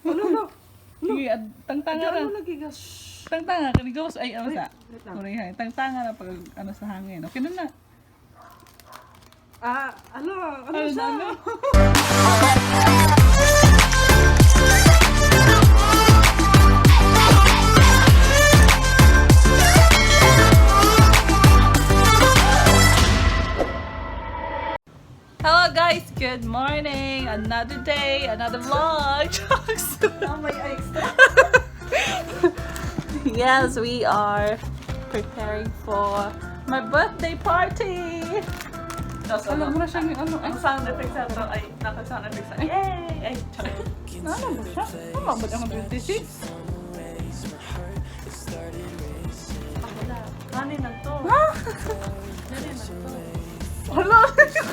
Ano? Sige, tangtanga Ano na. lagi ka? Tangtanga, kanigos. Ay, ano sa? Wait lang. Kurihay. Tangtanga na pag ano sa hangin. Okay na na. Ano Ano siya? na? Hello guys, good morning. Another day, another vlog. May extra. Yes, we are preparing for my birthday party. Alam mo na siya yung ano. Ang sound effects nato ay naka-sound effects. Yay! Ay, Ano ba siya? Ano ba ang 26? wala. Kanin lang to. Ha? Kanin lang to. Wala.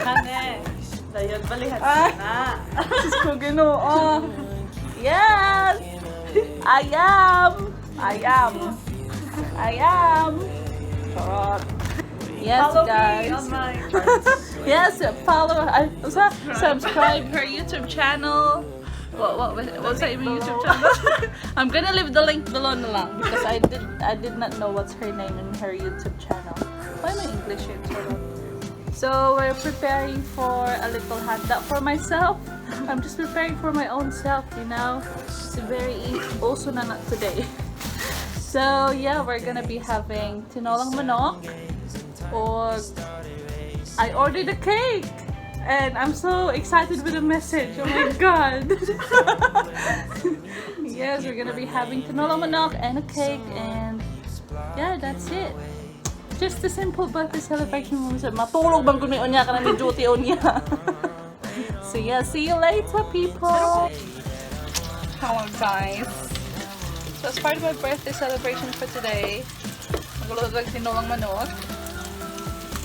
Kanin. Dayan, balihan Ah. na. Diyos ko, Ginoo. Yes! I am! Charot. Yes, Follow guys. me on my Yes, follow. Subscribe her YouTube channel. What's that even YouTube channel? I'm gonna leave the link below na lang because I did not know what's her name in her YouTube channel. Why am I English here? So we're preparing for a little handa for myself. I'm just preparing for my own self, you know. It's very also na not today. So yeah, we're gonna be having tinolang manok, or I ordered a cake, and I'm so excited with the message. Oh my god! Yes, we're gonna be having tinolang manok and a cake, and yeah, that's it. Just a simple birthday celebration. Matulog bang kung may unya ka na may duty unya. So yeah, see you later, people. Hello guys. So as part of my birthday celebration for today, magluluto lang tinolang manok.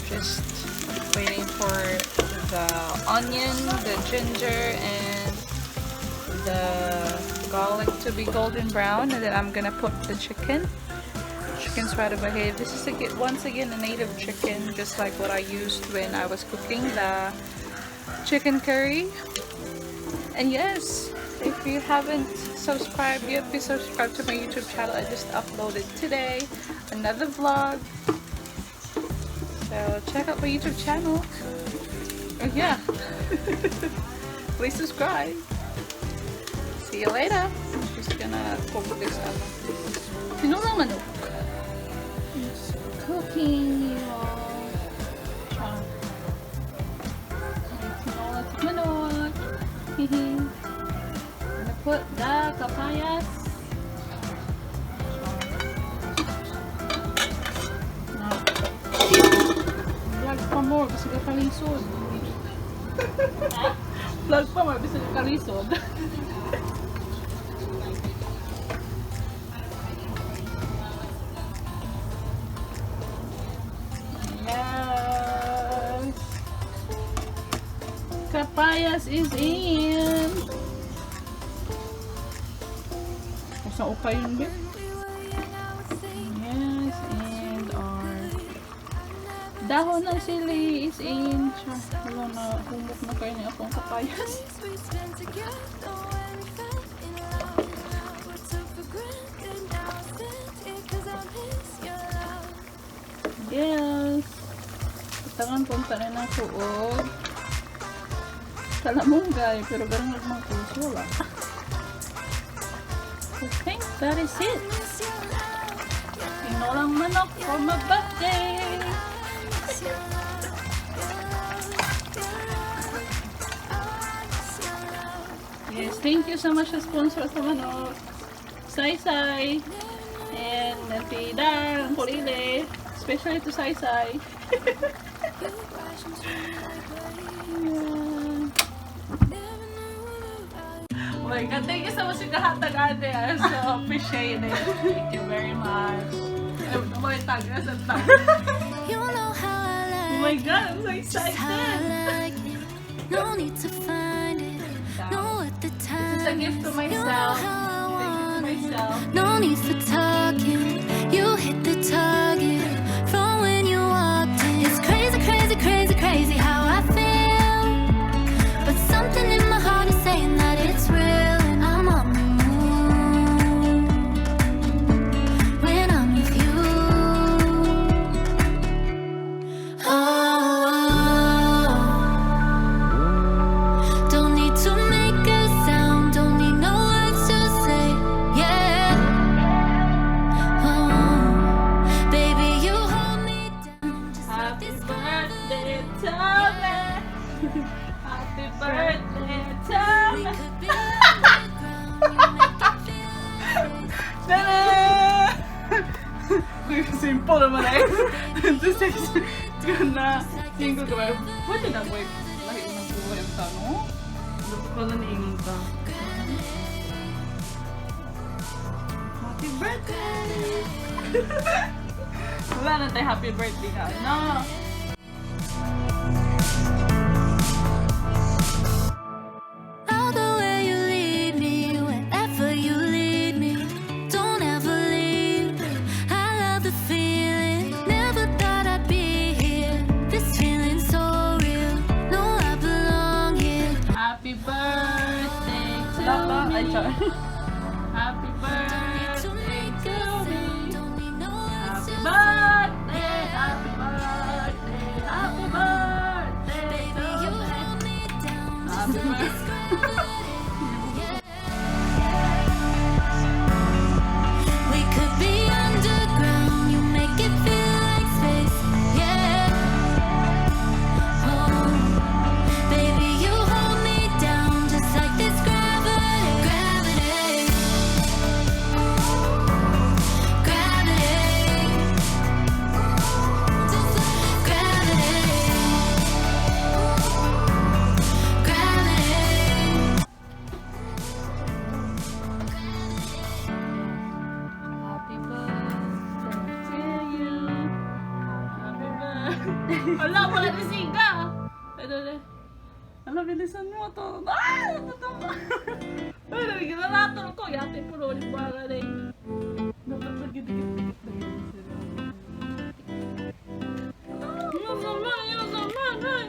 Just waiting for the onion, the ginger, and the garlic to be golden brown, and then I'm gonna put the chicken. Chicken's right over here. This is once again a native chicken, just like what I used when I was cooking the chicken curry. And yes, if you haven't subscribed yet, please subscribe to my YouTube channel. I just uploaded today another vlog, so check out my YouTube channel. Oh yeah. Please subscribe. See you later. I'm just gonna cook this up. Tinolang manok. It's cooking, you all. Tinolang manok. Gonna put the papayas. Vlog pa more, kasi ka kalisod. Vlog pa more, kasi ka kalisod. Yes. Papayas is in. Sa ukay yun ba? Yes, and our dahon ng sili is in. Wala na, humok na kayo niya akong papayas. Yes. Tangan punta na ng kuog. Kalamunggay, pero ganun nagmang puso lang. I think that is it. Tinolang manok for my birthday. Yes, thank you so much sa sponsor sa manok. Sai-sai. And Natida, ang kulile. Especially to Sai-sai. Oh my god, thank you so much yung kahatag ate. I so appreciate it. Thank you very much. Oh my tag, nasa tag. Oh my god, I'm so excited. No need to find it. No at the time. It's a gift to myself. Thank you to myself. No need for talking. You hit the target from when you walked in. It's crazy, crazy, crazy, crazy how I feel. Happy birthday to We me. could be underground, you make it feel Tada! Simple naman eh. Ito section na. Tingin ko ba? Pwede na ko eh. Lahi unang buhay ang tanong. Dapat ko na niingon ka. Happy birthday! Wala na tayo happy birthday ka. No! All the way you lead me, wherever you lead me. Don't ever leave me. I love the feeling. Never thought I'd be here. This feeling so real. No, I belong here. Happy birthday to Ay, me. sorry. Happy To birthday make to a me. sound, don't need no words Happy to birthday, happy birthday, happy birthday Baby, to you me. hold me down just Happy like this birthday. gravity. We could be underground, you make it feel like space. Yeah. Oh, baby, you hold me down just like this gravity. Gravity. Gravity. Just like gravity. Gravity. Happy birthday to you. Happy birthday. Wala, wala na siga. Ito na. Alam, bilisan mo ito. Ah! Ito mo. Ay, nalagyan na nato ito. Yate po ulit para na eh. Dapat magdikit-dikit na yun sila. Yun naman, yun naman. Ay.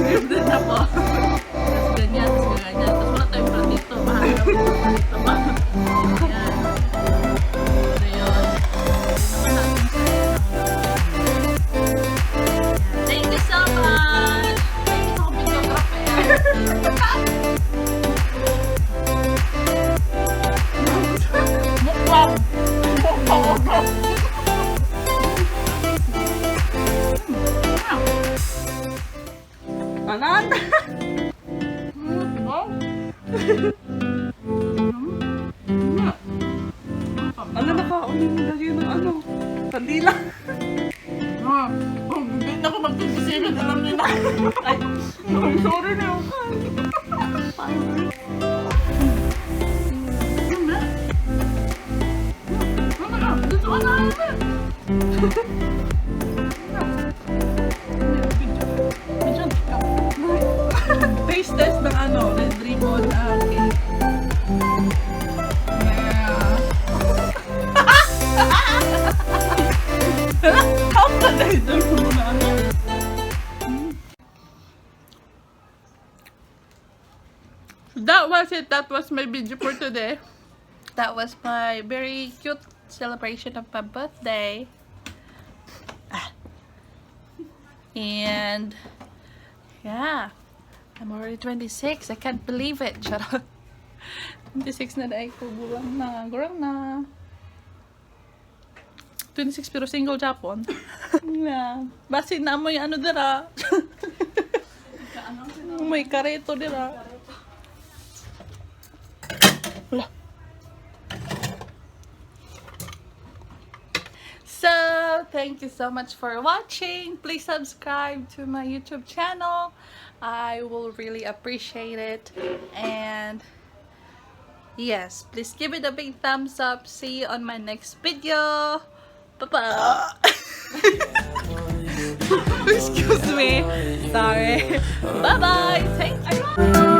Ganda na po. Tapos ganyan, tapos ganyan. Tapos wala tayong platito. Mahal na po platito ba? Ayan. So yun. Hindi naman natin siya. Thank you so much! Thank you sa videographer. Mukbang! Mukbang! Anan? Ano nakaunin mo lagi ng ano? Kandila? Hindi na ako magtitisilid. Alam niyo na. Ay, sorry na yung Gusto ka na Taste test ng ano, red ribbon cake. Yeah. How ka na ito muna? That was it. That was my video for today. That was my very cute celebration of my birthday. And yeah, I'm already 26. I can't believe it. Shut up. 26 na dahil ko. Gurang na. 26 pero single Japon. Yeah. Basi na mo yung ano dira. May kareto dira. Wala. So, thank you so much for watching. Please subscribe to my YouTube channel. I will really appreciate it. And yes, please give it a big thumbs up. See you on my next video. Bye-bye. Excuse me. Sorry. Bye-bye. Thank you.